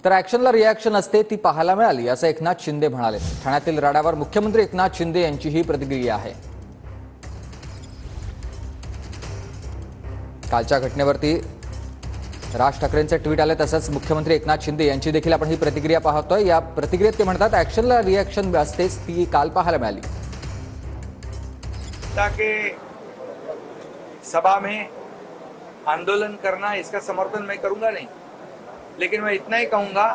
तर ॲक्शनला रिॲक्शन असते ती पाहायला मिळाली असं एकनाथ शिंदे म्हणाले। ठाण्यातील राड्यावर मुख्यमंत्री एकनाथ शिंदे यांची ही प्रतिक्रिया आहे। कालच्या घटनेवरती राज ठाकरेंचे ट्विट आले, तसंच मुख्यमंत्री एकनाथ शिंदे यांची देखील आपण ही प्रतिक्रिया पाहतोय। या प्रतिक्रियेत ते म्हणतात ॲक्शनला रिॲक्शन असतेच ती काल पाहायला मिळाली। ताकि सभा में आंदोलन करना, इसका समर्थन मैं करूंगा नहीं, लेकिन मैं इतना ही कहूंगा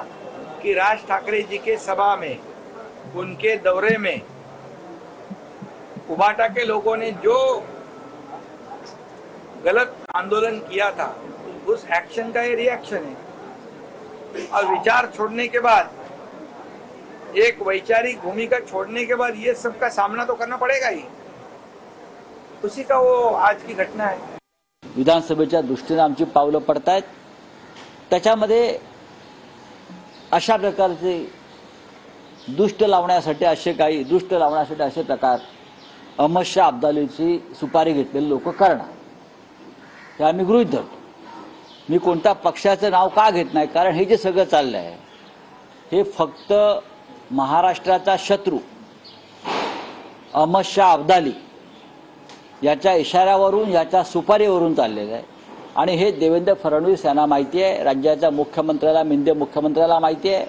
कि राज ठाकरे जी के सभा में, उनके दौरे में उबाटा के लोगों ने जो गलत आंदोलन किया था, उस एक्शन का ये रिएक्शन है। और विचार छोड़ने के बाद, एक वैचारिक भूमिका छोड़ने के बाद ये सब का सामना तो करना पड़ेगा ही। उसी का वो आज की घटना है। विधानसभेच्या दृष्टीने आमची पावलं पडतायत, त्याच्यामध्ये अशा प्रकारचे दुष्ट लावण्यासाठी असे प्रकार अहमद शाह अब्दालीची सुपारी घेतलेले लोक करणार, हे आम्ही गृहीत धरतो। मी कोणत्या पक्षाचं नाव का घेत नाही, कारण हे जे सगळं चाललं आहे हे फक्त महाराष्ट्राचा शत्रू अहमद शाह अब्दाली याच्या इशाऱ्यावरून, याच्या सुपारीवरून चाललेलं आहे। आणि हे देवेंद्र फडणवीस यांना माहिती आहे, राज्याच्या मुख्यमंत्र्याला, मिंदे मुख्यमंत्र्याला माहिती आहे,